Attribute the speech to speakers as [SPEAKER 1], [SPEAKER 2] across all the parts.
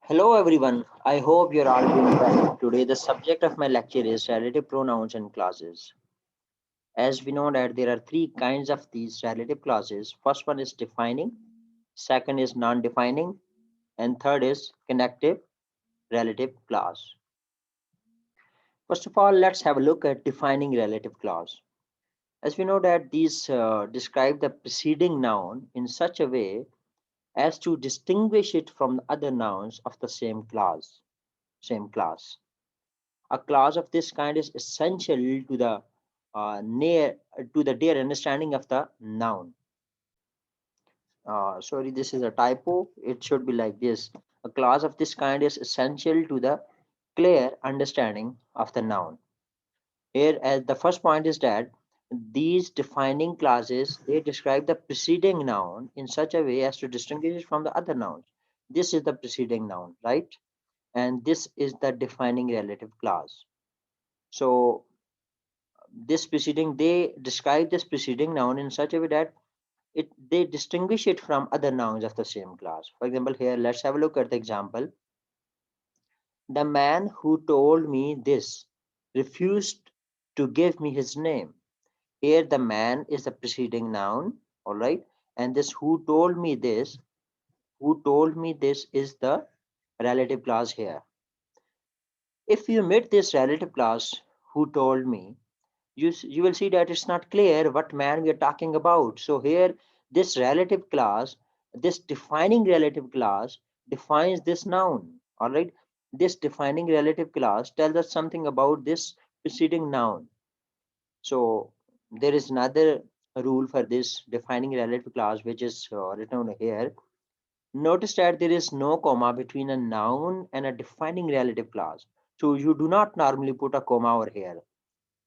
[SPEAKER 1] Hello everyone, I hope you're all doing well. Today the subject of my lecture is relative pronouns and clauses. As we know that there are three kinds of these relative clauses. First one is defining, second is non-defining, and third is connective relative clause. First of all, let's have a look at defining relative clause. As we know that these describe the preceding noun in such a way as to distinguish it from the other nouns of the same class. A clause of this kind is essential to the near to the dear understanding of the noun. Sorry, this is a typo. It should be like this. A clause of this kind is essential to the clear understanding of the noun. Here, as the first point is that these defining clauses they describe the preceding noun in such a way as to distinguish it from the other nouns. This is the preceding noun, right? And this is the defining relative clause. So this preceding they describe this preceding noun in such a way that they distinguish it from other nouns of the same class. For example, here let's have a look at the example. The man who told me this refused to give me his name. Here the man is the preceding noun, all right, and this who told me this is the relative clause here. If you omit this relative clause, who told me, you will see that it's not clear what man we are talking about. So here, this relative clause, this defining relative clause defines this noun. All right. This defining relative clause tells us something about this preceding noun. So there is another rule for this defining relative clause, which is written over here. Notice that there is no comma between a noun and a defining relative clause. So you do not normally put a comma over here.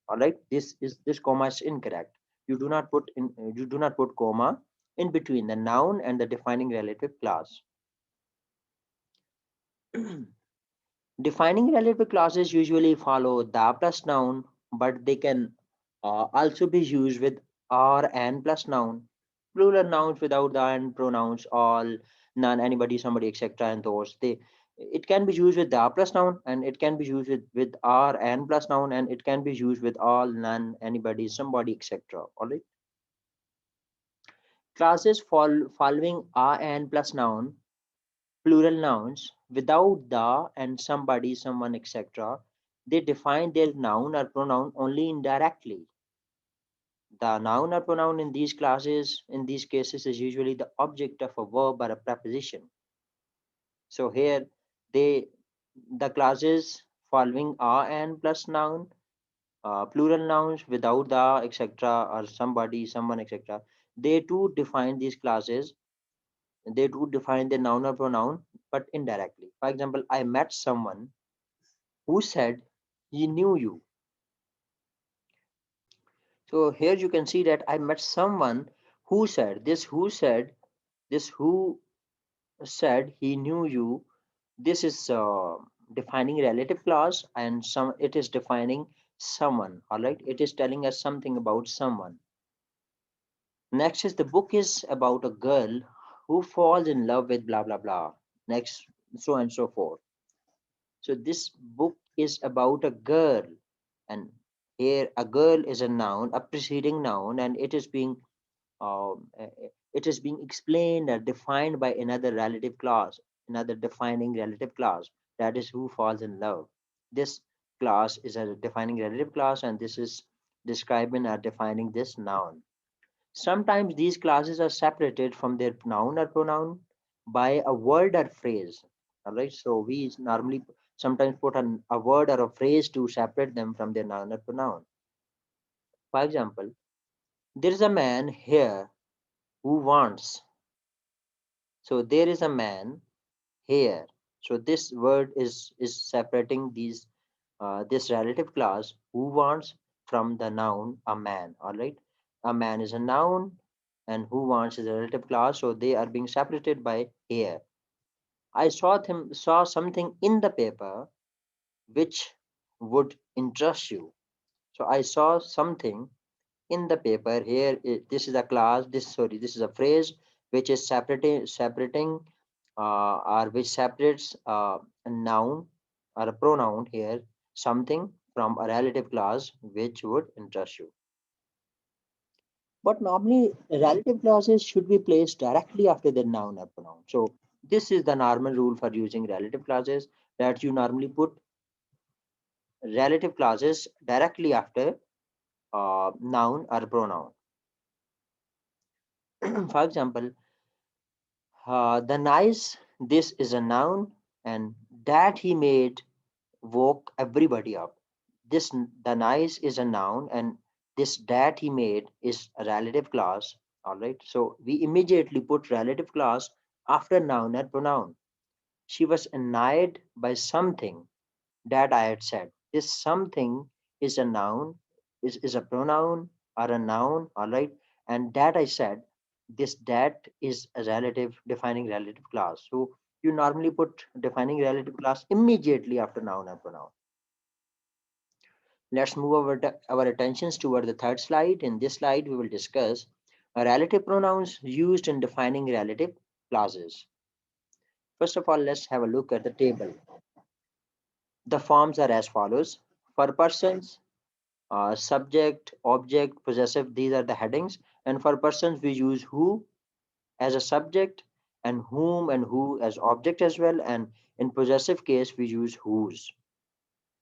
[SPEAKER 1] All right, this comma is incorrect. You do not put comma in between the noun and the defining relative clause. Defining relative clauses usually follow the plus noun, but they can also be used with or and plus noun. Plural nouns without the and pronouns, all, none, anybody, somebody, etc. And those they it can be used with the plus noun, and it can be used with or and plus noun, and it can be used with all, none, anybody, somebody, etc. All right. Clauses following a and plus noun, plural nouns without the and somebody, someone, etc. They define their noun or pronoun only indirectly. The noun or pronoun in these classes, in these cases, is usually the object of a verb or a preposition. So here, they the clauses following a and plus noun, plural nouns without the etc. or somebody, someone, etc. They too define these classes. They do define the noun or pronoun, but indirectly. For example, I met someone who said he knew you. So here you can see that I met someone who said this who said he knew you. This is defining relative clause, and some it is defining someone. All right, it is telling us something about someone. Next is the book is about a girl who falls in love with blah blah blah. Next, so and so forth. So this book is about a girl, and here a girl is a noun, a preceding noun, and it is being explained or defined by another relative clause, another defining relative clause. That is who falls in love. This clause is a defining relative clause, and this is describing or defining this noun. Sometimes these clauses are separated from their noun or pronoun by a word or phrase. All right, so we normally sometimes put a word or a phrase to separate them from their noun or pronoun. For example, there is a man here who wants. So there is a man here. So this word is separating this relative clause who wants from the noun a man. All right, a man is a noun and who wants is a relative clause, so they are being separated by here. I saw something in the paper which would interest you. So I saw something in the paper. Here this is a clause, this is a phrase which is separating or which separates a noun or a pronoun here, something from a relative clause which would interest you. But normally, relative clauses should be placed directly after the noun or pronoun. So this is the normal rule for using relative clauses, that you normally put relative clauses directly after noun or pronoun. For example, the nice, this is a noun, and that he made woke everybody up. This, the nice is a noun, and this that he made is a relative clause. All right. So we immediately put relative clause after noun and pronoun. She was annoyed by something that I had said. This something is a noun, is a pronoun or a noun, all right? And that I said, this that is a relative defining relative clause. So you normally put defining relative clause immediately after noun and pronoun. Let's move our attentions toward the third slide. In this slide, we will discuss relative pronouns used in defining relative clauses. First of all, let's have a look at the table. The forms are as follows. For persons, subject, object, possessive, these are the headings. And for persons, we use who as a subject and whom and who as object as well. And in possessive case, we use whose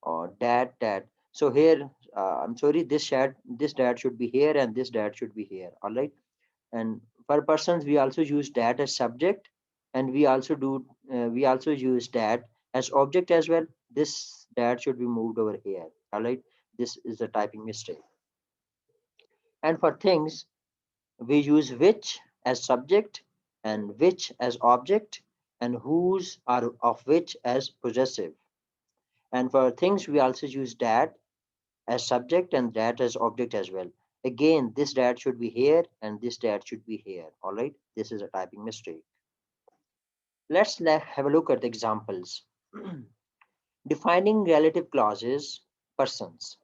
[SPEAKER 1] or that. So here, I'm sorry, this that should be here and this that should be here. All right. And for persons, we also use that as subject, and we also use that as object as well. This that should be moved over here. All right. This is a typing mistake. And for things, we use which as subject and which as object and whose or of which as possessive. And for things, we also use that as subject and that as object as well. Again, this that should be here and this that should be here. All right. This is a typing mistake. Let's have a look at the examples. Defining relative clauses, persons.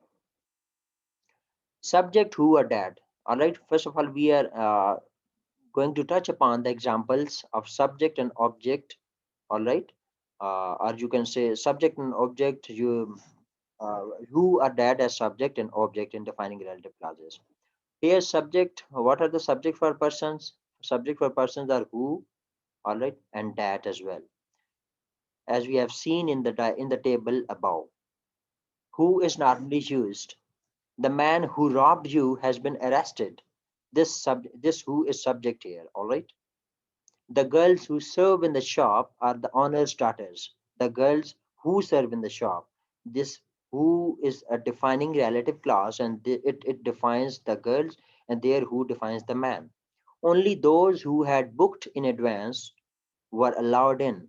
[SPEAKER 1] Subject, who, or that. All right. First of all, we are going to touch upon the examples of subject and object. All right. Or you can say subject and object. Who or that as subject and object in defining relative clauses. Here, subject. What are the subject for persons? Subject for persons are who, all right, and that as well, as we have seen in the table above. Who is normally used? The man who robbed you has been arrested. This who is subject here, all right. The girls who serve in the shop are the owner's daughters. The girls who serve in the shop. This who is a defining relative clause, and it defines the girls, and there who defines the man. Only those who had booked in advance were allowed in.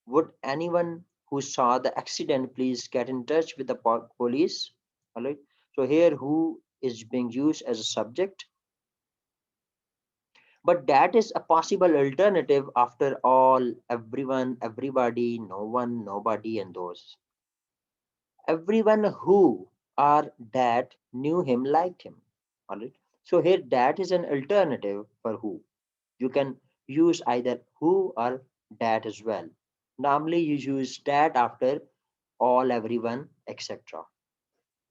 [SPEAKER 1] Would anyone who saw the accident please get in touch with the police? All right. So here, who is being used as a subject, but that is a possible alternative after all, everyone, everybody, no one, nobody, and those. Everyone who or that knew him liked him. All right. So here, that is an alternative for who. You can use either who or that as well. Normally, you use that after all, everyone, etc.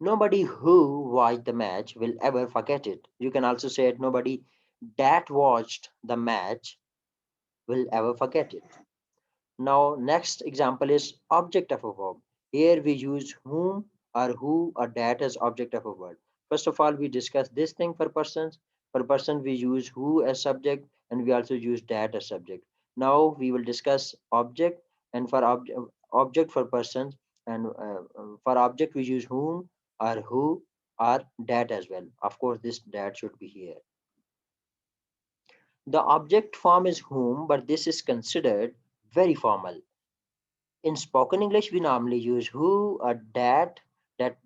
[SPEAKER 1] Nobody who watched the match will ever forget it. You can also say it, nobody that watched the match will ever forget it. Now, next example is object of a verb. Here we use whom or who or that as object of a word. First of all, we discuss this thing for persons. For person, we use who as subject and we also use that as subject. Now we will discuss object, and for object for persons, and for object we use whom or who or that as well. Of course, this that should be here. The object form is whom, but this is considered very formal. In spoken English, we normally use who or that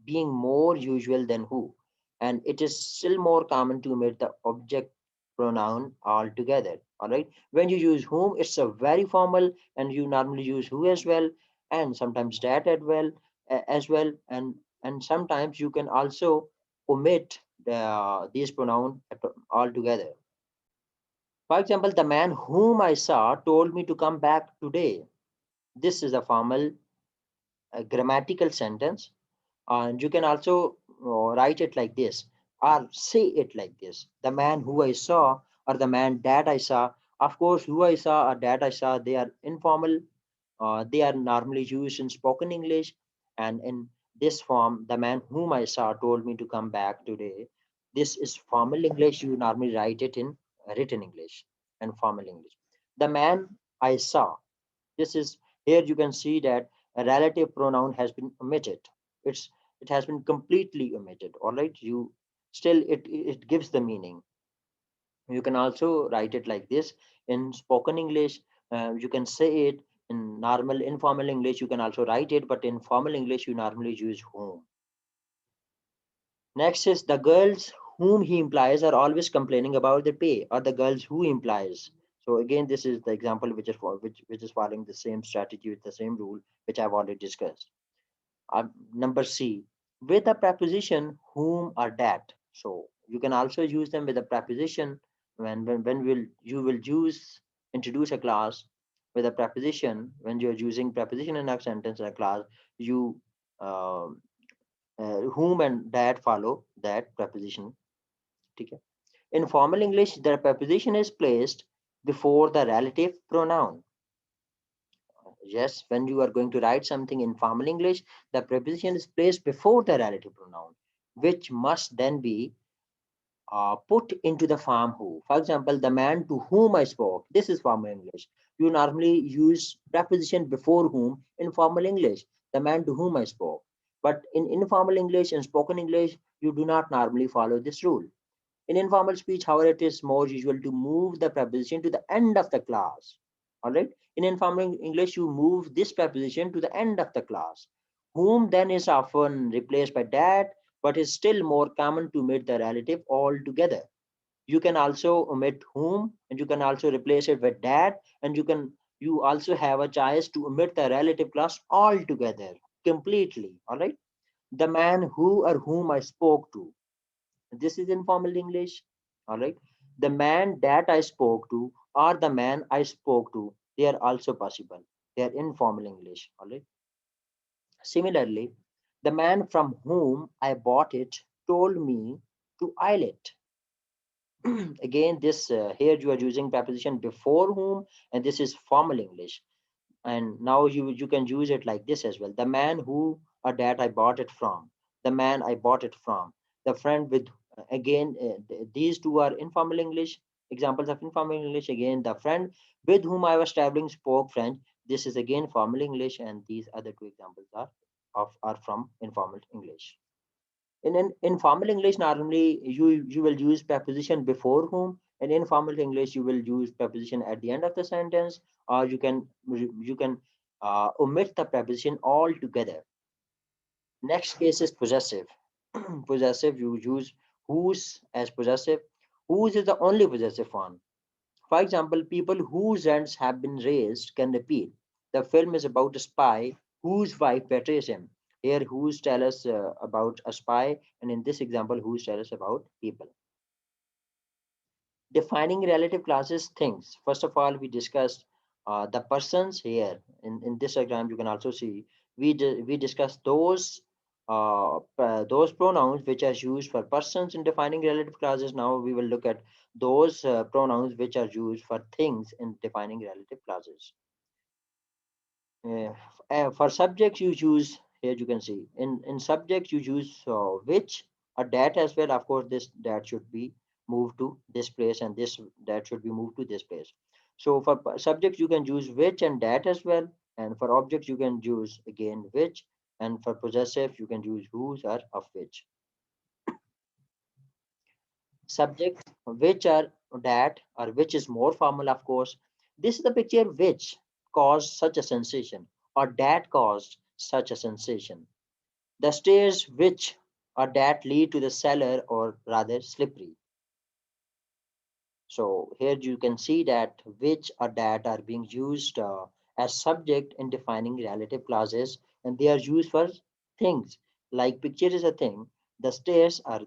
[SPEAKER 1] being more usual than who. And it is still more common to omit the object pronoun altogether. All right. When you use whom, it's a very formal, and you normally use who as well, and sometimes that as well, and sometimes you can also omit these pronoun altogether. For example, the man whom I saw told me to come back today. This is a formal grammatical sentence, and you can also write it like this or say it like this: the man who I saw, or the man that I saw. Of course, who I saw or that I saw, they are informal. They are normally used in spoken English, and in this form, the man whom I saw told me to come back today. This is formal English. You normally write it in written English and formal English. The man I saw. This is, here you can see that a relative pronoun has been omitted. It's it has been completely omitted. All right, you still it gives the meaning. You can also write it like this in spoken English. You can say it in normal informal English. You can also write it, but in formal English, you normally use whom. Next is the girls whom he implies are always complaining about the pay, or the girls who implies. So again, this is the example which is which is following the same strategy with the same rule which I've already discussed. Number C, with a preposition whom or that. So you can also use them with a preposition when will you will use introduce a class with a preposition. When you're using preposition in a sentence in a class, you um whom and that follow that preposition. Okay. In formal English, the preposition is placed before the relative pronoun. Yes, when you are going to write something in formal English, the preposition is placed before the relative pronoun, which must then be put into the form who. For example, the man to whom I spoke. This is formal English. You normally use preposition before whom in formal English. The man to whom I spoke. But in informal English and spoken English, you do not normally follow this rule. In informal speech, however, it is more usual to move the preposition to the end of the class. All right. In informal English, you move this preposition to the end of the class. Whom then is often replaced by that, but is still more common to omit the relative altogether. You can also omit whom, and you can also replace it with that, and you also have a choice to omit the relative class altogether, completely. All right. The man who or whom I spoke to, this is informal English. All right. The man that I spoke to or the man I spoke to, they are also possible. They are informal English. All right. Similarly, the man from whom I bought it told me to aisle it. Again, this here you are using preposition before whom, and this is formal English. And now you can use it like this as well: the man who or that I bought it from, the man I bought it from, the friend with. Again, these two are informal English, examples of informal English. Again, the friend with whom I was traveling spoke French. This is again formal English, and these other two examples are from informal English. In informal English, normally you will use preposition before whom, and in formal English you will use preposition at the end of the sentence, or you can omit the preposition altogether. Next case is possessive. Possessive, you use whose as possessive. Whose is the only possessive one. For example, people whose ends have been raised can repeat. The film is about a spy whose wife betrays him. Here, whose tell us about a spy, and in this example, whose tell us about people. Defining relative classes things. First of all, we discussed the persons here. In this diagram, you can also see we discussed those pronouns which are used for persons in defining relative classes. Now we will look at those pronouns which are used for things in defining relative classes. For subjects, you use, here you can see in subjects you use which or that as well. Of course, this that should be moved to this place, and this that should be moved to this place. So for subjects, you can use which and that as well, and for objects, you can use again which, and for possessive, you can use whose or of which. Subjects which are that or which is more formal, of course. This is the picture which caused such a sensation, or that caused such a sensation. The stairs which or that lead to the cellar, or rather slippery. So here you can see that which or that are being used as subject in defining relative clauses, and they are used for things. Like picture is a thing, the stairs are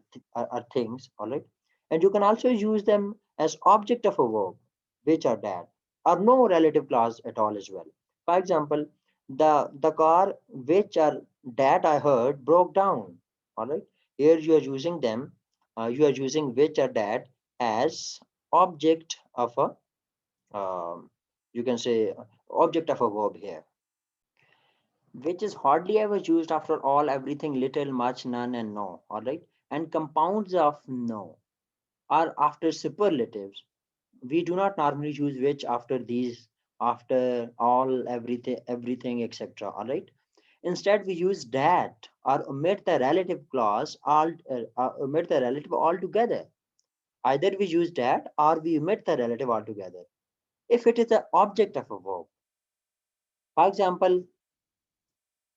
[SPEAKER 1] things, all right. And you can also use them as object of a verb. which or that, or no relative clause at all as well. For example, the car which or that I heard broke down. All right. Here you are using them. You are using which or that as object of a you can say object of a verb here, which is hardly ever used after all, everything, little, much, none, and no. All right. And compounds of no are after superlatives. We do not normally use which after these, after all, everything, etc. All right. Instead, we use that or omit the relative clause omit the relative altogether. Either we use that or we omit the relative altogether if it is the object of a verb. For example,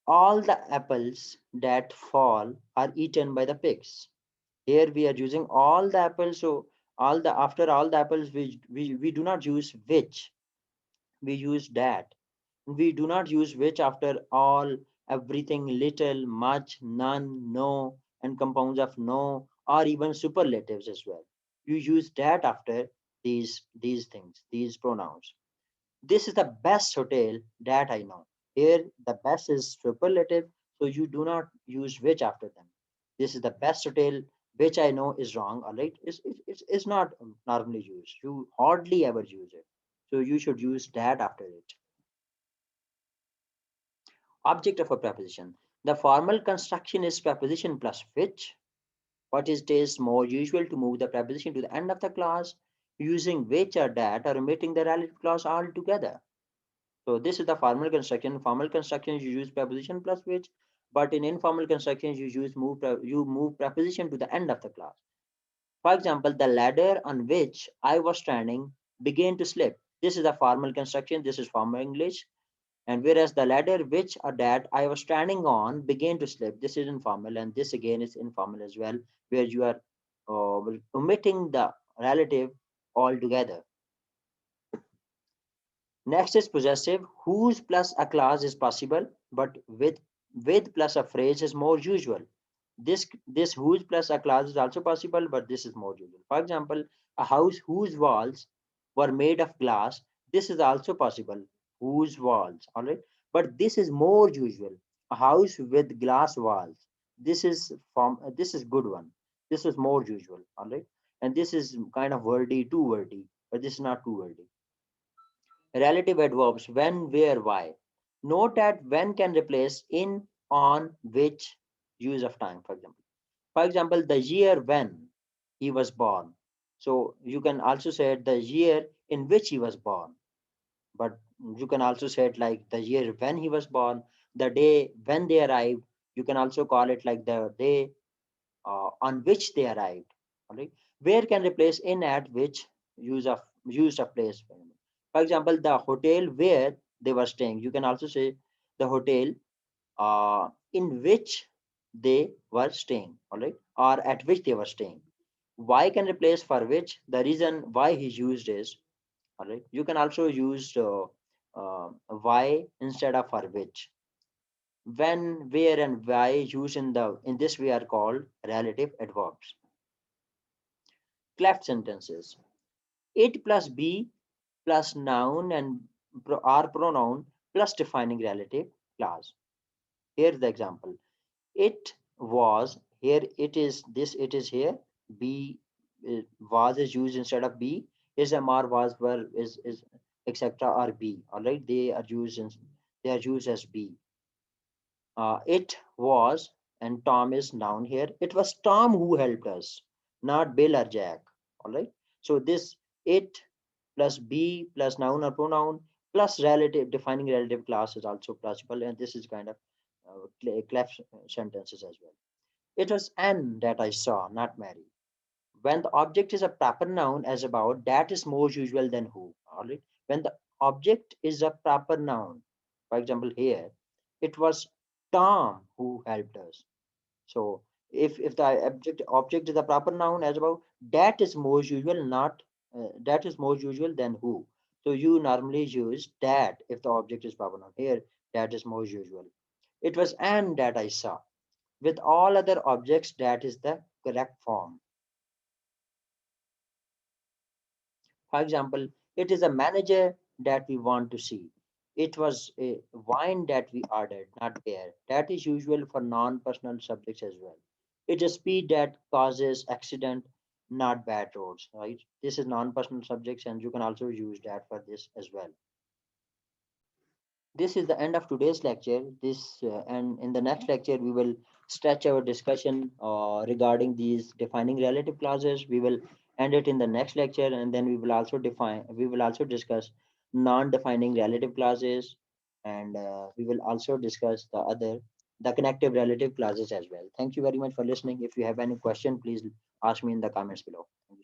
[SPEAKER 1] all the apples that fall are eaten by the pigs. Here we are using all the apples, so all the after all the apples we do not use which, we use that. We do not use which after all, everything, little, much, none, no, and compounds of no, or even superlatives as well. You use that after these things, these pronouns. This is the best hotel that I know. Here, the best is superlative, so you do not use which after them. This is the best hotel, which I know is wrong, all right? It's not normally used. You hardly ever use it. So you should use that after it. Object of a preposition. The formal construction is preposition plus which. What is it is more usual to move the preposition to the end of the clause using which or that or omitting the relative clause altogether. So this is the formal construction. Formal constructions you use preposition plus which, but in informal constructions you use you move preposition to the end of the clause. For example, the ladder on which I was standing began to slip. This is the formal construction. This is formal English. And whereas the ladder which or that I was standing on began to slip. This is informal, and this again is informal as well, where you are omitting the relative altogether. Next is possessive, whose plus a clause is possible, but with plus a phrase is more usual. This whose plus a clause is also possible, but this is more usual. For example, a house whose walls were made of glass. This is also possible. Whose walls, all right, but this is more usual. A house with glass walls. This is good one. This is more usual, all right, and this is kind of wordy, too wordy, but this is not too wordy. Relative adverbs when, where, why. Note that when can replace in, on, which, use of time, for example. For example, the year when he was born. So you can also say the year in which he was born. But you can also say it like the year when he was born, the day when they arrived. You can also call it like the day on which they arrived. All right. Where can replace in, at, which, use of place. For example, the hotel where they were staying. You can also say the hotel in which they were staying. All right, or at which they were staying. Why can replace for which. The reason why he used is, all right. You can also use why instead of for which. When, where, and why used in this way are called relative adverbs. Cleft sentences. It plus be plus noun and are pronoun plus defining relative clause. Here's the example. It was, here it is, this it is here. Be was is used instead of be. Is am are was were is etc. or be. All right, they are used as be. It was, and Tom is noun here. It was Tom who helped us, not Bill or Jack. All right. So this it plus be plus noun or pronoun plus relative defining relative class is also possible, and this is kind of cleft sentences as well. It was Anne that I saw, not Mary. When the object is a proper noun as about, that is more usual than who. All right. When the object is a proper noun, for example, here, it was Tom who helped us. So if the object is a proper noun as about, that is more usual, not that is more usual than who. So you normally use that if the object is proper noun. Here, that is more usual. It was Anne that I saw. With all other objects, that is the correct form. For example, It is a manager that we want to see. It was a wine that we ordered, not beer. That is usual for non-personal subjects as well. It's a speed that causes accident, not bad roads, right? This is non-personal subjects, and you can also use that for this as well. This is the end of today's lecture. This and in the next lecture we will stretch our discussion regarding these defining relative clauses. We will end it in the next lecture, and then we will also discuss non-defining relative clauses, and we will also discuss the connective relative clauses as well. Thank you very much for listening. If you have any question, please ask me in the comments below. Thank you so much.